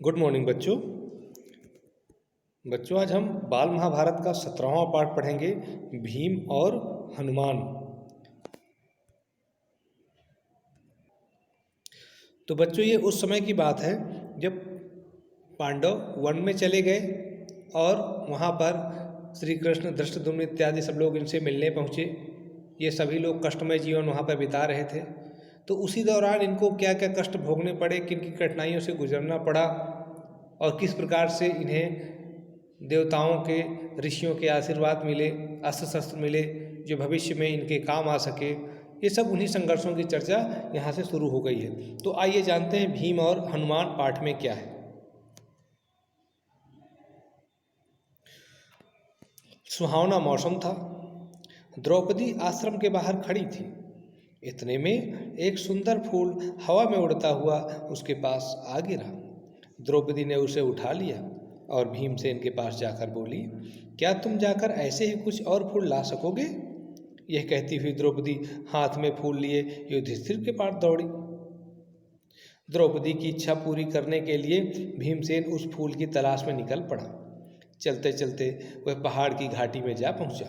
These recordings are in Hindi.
गुड मॉर्निंग बच्चों। आज हम बाल महाभारत का 17वां पाठ पढ़ेंगे, भीम और हनुमान। तो बच्चों, ये उस समय की बात है जब पांडव वन में चले गए और वहाँ पर श्री कृष्ण, धृष्टद्युम्न इत्यादि सब लोग इनसे मिलने पहुँचे। ये सभी लोग कष्टमय जीवन वहाँ पर बिता रहे थे। तो उसी दौरान इनको क्या क्या कष्ट भोगने पड़े, किन किन कठिनाइयों से गुजरना पड़ा और किस प्रकार से इन्हें देवताओं के, ऋषियों के आशीर्वाद मिले, अस्त्र शस्त्र मिले जो भविष्य में इनके काम आ सके। ये सब उन्हीं संघर्षों की चर्चा यहाँ से शुरू हो गई है। तो आइए जानते हैं भीम और हनुमान पाठ में क्या है। सुहावना मौसम था। द्रौपदी आश्रम के बाहर खड़ी थी। इतने में एक सुंदर फूल हवा में उड़ता हुआ उसके पास आ गिरा। द्रौपदी ने उसे उठा लिया और भीमसेन के पास जाकर बोली, क्या तुम जाकर ऐसे ही कुछ और फूल ला सकोगे? यह कहती हुई द्रौपदी हाथ में फूल लिए युधिष्ठिर के पास दौड़ी। द्रौपदी की इच्छा पूरी करने के लिए भीमसेन उस फूल की तलाश में निकल पड़ा। चलते चलते वह पहाड़ की घाटी में जा पहुंचा,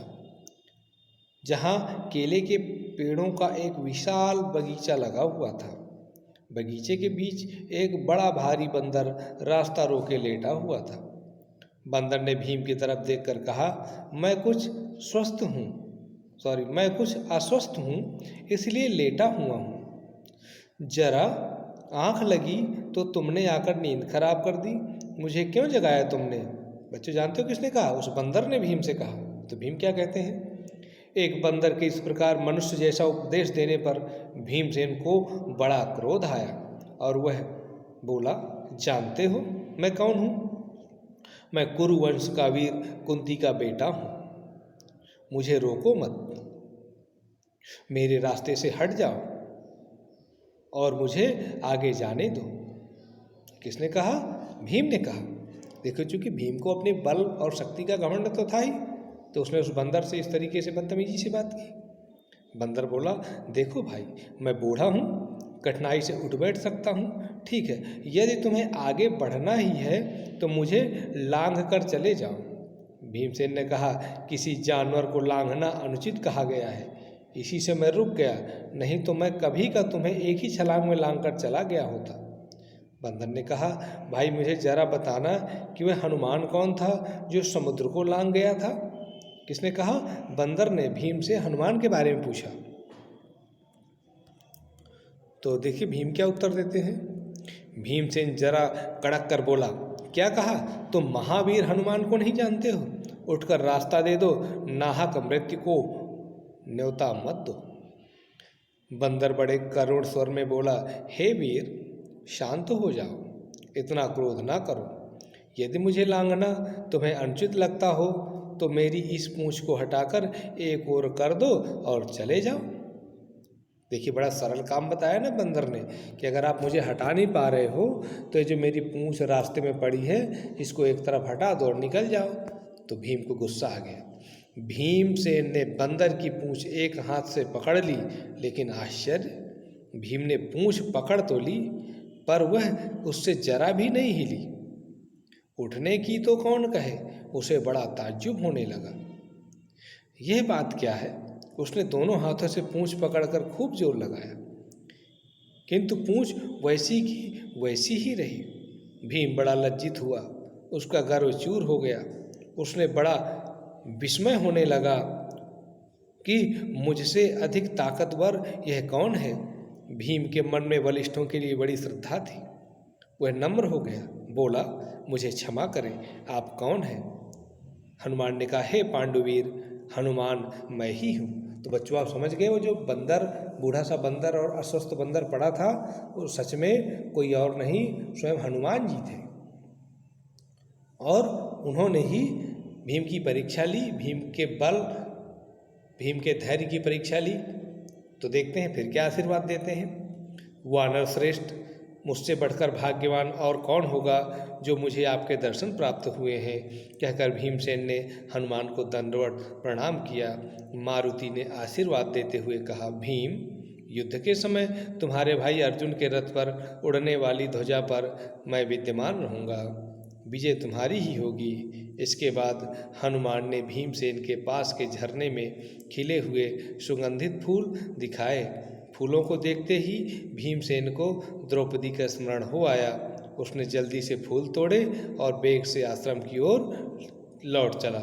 जहाँ केले के पेड़ों का एक विशाल बगीचा लगा हुआ था। बगीचे के बीच एक बड़ा भारी बंदर रास्ता रोके लेटा हुआ था। बंदर ने भीम की तरफ देखकर कहा, मैं कुछ अस्वस्थ हूँ, इसलिए लेटा हुआ हूँ। जरा आंख लगी तो तुमने आकर नींद खराब कर दी। मुझे क्यों जगाया तुमने? बच्चों, जानते हो किसने कहा? उस बंदर ने भीम से कहा। तो भीम क्या कहते हैं? एक बंदर के इस प्रकार मनुष्य जैसा उपदेश देने पर भीमसेन को बड़ा क्रोध आया और वह बोला, जानते हो मैं कौन हूँ? मैं कुरुवंश का वीर कुंती का बेटा हूँ। मुझे रोको मत, मेरे रास्ते से हट जाओ और मुझे आगे जाने दो। किसने कहा? भीम ने कहा। देखो, चूंकि भीम को अपने बल और शक्ति का घमंड तो था ही, तो उसने उस बंदर से इस तरीके से बदतमीजी से बात की। बंदर बोला, देखो भाई, मैं बूढ़ा हूँ, कठिनाई से उठ बैठ सकता हूँ, ठीक है। यदि तुम्हें आगे बढ़ना ही है तो मुझे लांघ कर चले जाओ। भीमसेन ने कहा, किसी जानवर को लांघना अनुचित कहा गया है, इसी से मैं रुक गया, नहीं तो मैं कभी का तुम्हें एक ही छलांग में लांघ कर चला गया होता। बंदर ने कहा, भाई मुझे जरा बताना कि वह हनुमान कौन था जो समुद्र को लांघ गया था? किसने कहा? बंदर ने भीम से हनुमान के बारे में पूछा। तो देखिए भीम क्या उत्तर देते हैं। भीमसेन जरा कड़क कर बोला, क्या कहा? तुम महावीर हनुमान को नहीं जानते हो? उठकर रास्ता दे दो, नाहक मृत्यु को न्योता मत दो। बंदर बड़े करुण स्वर में बोला, हे वीर, शांत हो जाओ, इतना क्रोध ना करो। यदि मुझे लांघना तुम्हें अनुचित लगता हो तो मेरी इस पूंछ को हटाकर एक ओर कर दो और चले जाओ। देखिए, बड़ा सरल काम बताया ना बंदर ने कि अगर आप मुझे हटा नहीं पा रहे हो तो ये जो मेरी पूंछ रास्ते में पड़ी है, इसको एक तरफ हटा दो और निकल जाओ। तो भीम को गुस्सा आ गया। भीमसेन ने बंदर की पूंछ एक हाथ से पकड़ ली, लेकिन आश्चर्य, भीम ने पूंछ पकड़ तो ली पर वह उससे जरा भी नहीं हिली। उठने की तो कौन कहे, उसे बड़ा ताज्जुब होने लगा। यह बात क्या है? उसने दोनों हाथों से पूंछ पकड़कर खूब जोर लगाया, किंतु पूंछ वैसी की वैसी ही रही। भीम बड़ा लज्जित हुआ, उसका गर्व चूर हो गया। उसने बड़ा विस्मय होने लगा कि मुझसे अधिक ताकतवर यह कौन है। भीम के मन में बलिष्ठों के लिए बड़ी श्रद्धा थी। वह नम्र हो गया, बोला, मुझे क्षमा करें, आप कौन हैं? हनुमान ने कहा, हे पांडुवीर, हनुमान मैं ही हूँ। तो बच्चों, आप समझ गए, वो जो बंदर, बूढ़ा सा बंदर और अस्वस्थ बंदर पड़ा था, वो सच में कोई और नहीं, स्वयं हनुमान जी थे। और उन्होंने ही भीम की परीक्षा ली, भीम के बल, भीम के धैर्य की परीक्षा ली। तो देखते हैं फिर क्या आशीर्वाद देते हैं। वानर श्रेष्ठ, मुझसे बढ़कर भाग्यवान और कौन होगा जो मुझे आपके दर्शन प्राप्त हुए हैं। कहकर भीमसेन ने हनुमान को दंडवत प्रणाम किया। मारुति ने आशीर्वाद देते हुए कहा, भीम, युद्ध के समय तुम्हारे भाई अर्जुन के रथ पर उड़ने वाली ध्वजा पर मैं विद्यमान रहूँगा, विजय तुम्हारी ही होगी। इसके बाद हनुमान ने भीमसेन के पास के झरने में खिले हुए सुगंधित फूल दिखाए। फूलों को देखते ही भीमसेन को द्रौपदी का स्मरण हो आया। उसने जल्दी से फूल तोड़े और वेग से आश्रम की ओर लौट चला।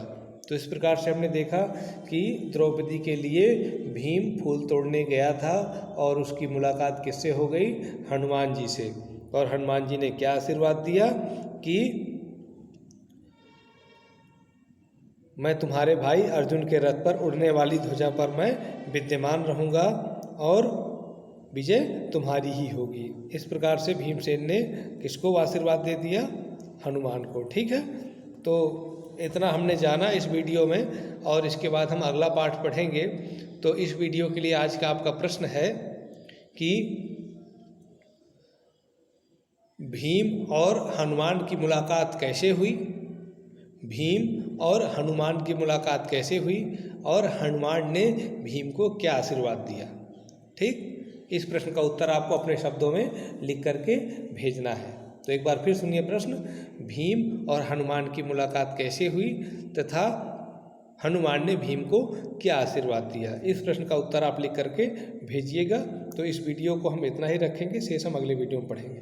तो इस प्रकार से हमने देखा कि द्रौपदी के लिए भीम फूल तोड़ने गया था और उसकी मुलाकात किससे हो गई? हनुमान जी से। और हनुमान जी ने क्या आशीर्वाद दिया कि मैं तुम्हारे भाई अर्जुन के रथ पर उड़ने वाली ध्वजा पर मैं विद्यमान रहूँगा और विजय तुम्हारी ही होगी। इस प्रकार से भीमसेन ने किसको आशीर्वाद दे दिया? हनुमान को। ठीक है, तो इतना हमने जाना इस वीडियो में और इसके बाद हम अगला पाठ पढ़ेंगे। तो इस वीडियो के लिए आज का आपका प्रश्न है कि भीम और हनुमान की मुलाकात कैसे हुई? भीम और हनुमान की मुलाकात कैसे हुई और हनुमान ने भीम को क्या आशीर्वाद दिया? ठीक, इस प्रश्न का उत्तर आपको अपने शब्दों में लिख करके भेजना है। तो एक बार फिर सुनिए प्रश्न, भीम और हनुमान की मुलाकात कैसे हुई तथा हनुमान ने भीम को क्या आशीर्वाद दिया? इस प्रश्न का उत्तर आप लिख करके भेजिएगा। तो इस वीडियो को हम इतना ही रखेंगे, शेष हम अगले वीडियो में पढ़ेंगे।